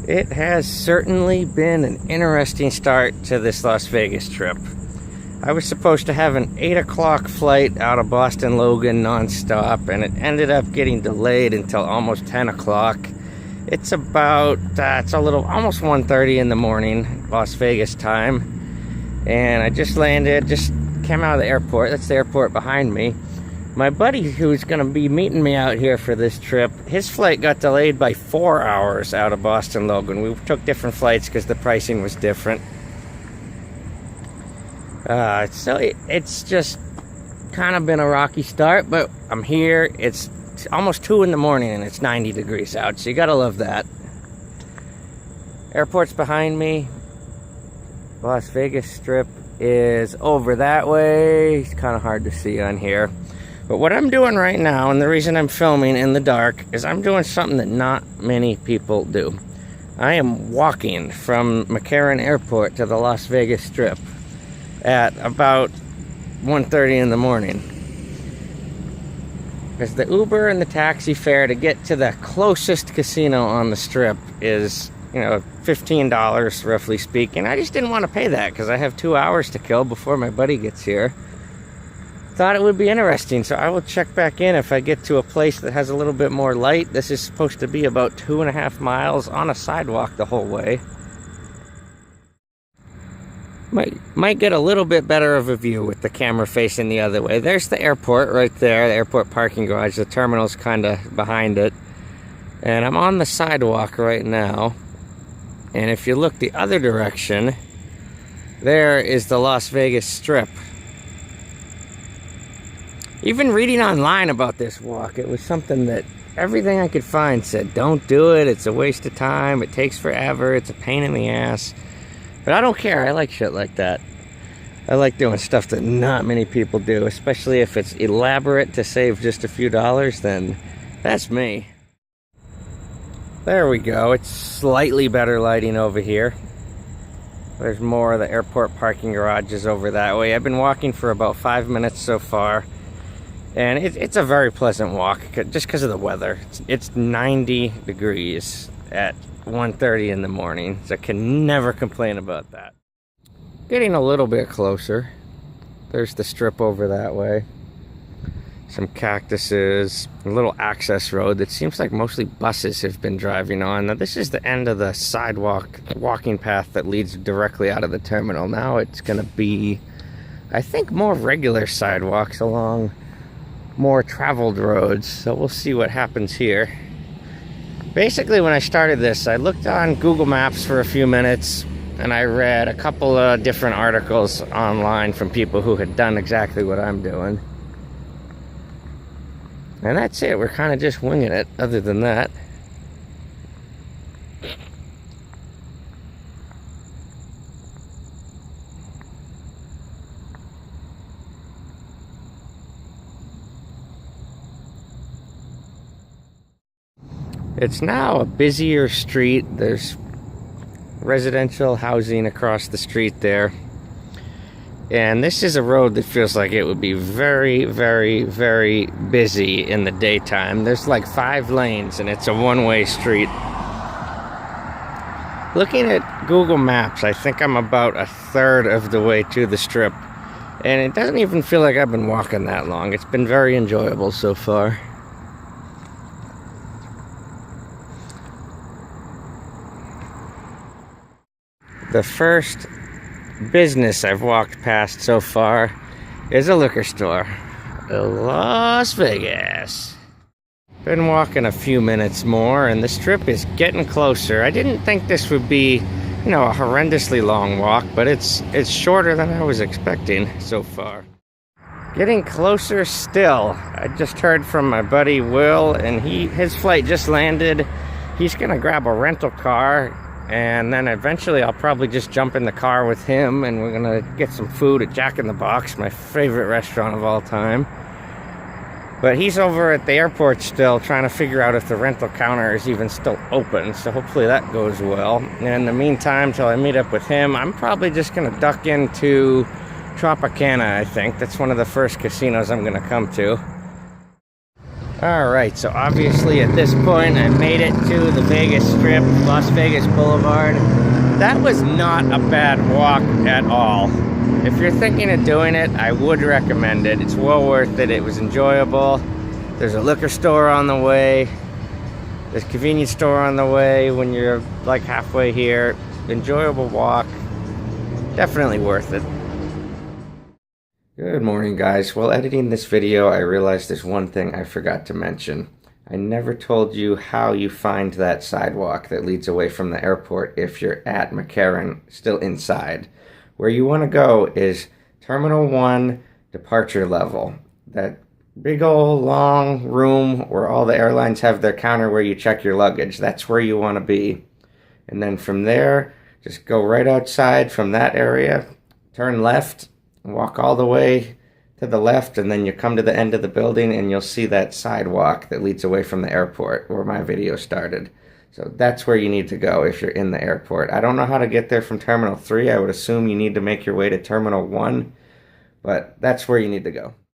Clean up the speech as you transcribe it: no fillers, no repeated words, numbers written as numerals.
It has certainly been an interesting start to this Las Vegas trip. I was supposed to have an 8 o'clock flight out of Boston Logan nonstop, and it ended up getting delayed until almost 10 o'clock. It's about, almost 1:30 in the morning, Las Vegas time. And I just landed, just came out of the airport. That's the airport behind me. My buddy who's going to be meeting me out here for this trip, his flight got delayed by 4 hours out of Boston Logan. We took different flights because the pricing was different. So it's just kind of been a rocky start, but I'm here. It's almost 2 in the morning and it's 90 degrees out, so you gotta love that. Airport's behind me. Las Vegas Strip is over that way. It's kind of hard to see on here. But what I'm doing right now, and the reason I'm filming in the dark, is I'm doing something that not many people do. I am walking from McCarran Airport to the Las Vegas Strip at about 1:30 in the morning. Because the Uber and the taxi fare to get to the closest casino on the Strip is, $15, roughly speaking. I just didn't want to pay that because I have 2 hours to kill before my buddy gets here. Thought it would be interesting, so I will check back in if I get to a place that has a little bit more light. This is supposed to be about 2.5 miles on a sidewalk the whole way. Might get a little bit better of a view with the camera facing the other way. There's the airport right there, the airport parking garage. The terminal's kind of behind it. And I'm on the sidewalk right now. And if you look the other direction, there is the Las Vegas Strip. Even reading online about this walk, it was something that everything I could find said, don't do it, it's a waste of time, it takes forever, it's a pain in the ass. But I don't care, I like shit like that. I like doing stuff that not many people do, especially if it's elaborate to save just a few dollars, then that's me. There we go, it's slightly better lighting over here. There's more of the airport parking garages over that way. I've been walking for about 5 minutes so far. And it's a very pleasant walk, just because of the weather. It's 90 degrees at 1:30 in the morning, so I can never complain about that. Getting a little bit closer. There's the Strip over that way. Some cactuses, a little access road that seems like mostly buses have been driving on. Now this is the end of the sidewalk, walking path that leads directly out of the terminal. Now it's going to be, I think, more regular sidewalks along more traveled roads, so we'll see what happens here. Basically, when I started this, I looked on Google Maps for a few minutes and I read a couple of different articles online from people who had done exactly what I'm doing, and that's it. We're kind of just winging it other than that. It's now a busier street. There's residential housing across the street there. And this is a road that feels like it would be very, very, very busy in the daytime. There's like 5 lanes and it's a one-way street. Looking at Google Maps, I think I'm about 1/3 of the way to the Strip. And it doesn't even feel like I've been walking that long. It's been very enjoyable so far. The first business I've walked past so far is a liquor store in Las Vegas. Been walking a few minutes more and the Strip is getting closer. I didn't think this would be, a horrendously long walk, but it's shorter than I was expecting so far. Getting closer still. I just heard from my buddy Will, and his flight just landed. He's gonna grab a rental car. And then eventually I'll probably just jump in the car with him and we're gonna get some food at Jack in the Box, my favorite restaurant of all time. But he's over at the airport still trying to figure out if the rental counter is even still open, so hopefully that goes well. And in the meantime, till I meet up with him, I'm probably just gonna duck into Tropicana, I think. That's one of the first casinos I'm gonna come to. Alright, so obviously at this point I made it to the Vegas Strip, Las Vegas Boulevard. That was not a bad walk at all. If you're thinking of doing it, I would recommend it. It's well worth it. It was enjoyable. There's a liquor store on the way. There's a convenience store on the way when you're like halfway here. Enjoyable walk. Definitely worth it. Good morning, guys. While editing this video, I realized there's one thing I forgot to mention. I never told you how you find that sidewalk that leads away from the airport if you're at McCarran, still inside. Where you want to go is Terminal 1, departure level. That big old long room where all the airlines have their counter where you check your luggage. That's where you want to be. And then from there, just go right outside from that area, turn left, walk all the way to the left, and then you come to the end of the building and you'll see that sidewalk that leads away from the airport where my video started. So that's where you need to go if you're in the airport. I don't know how to get there from Terminal 3. I would assume you need to make your way to Terminal 1, but that's where you need to go.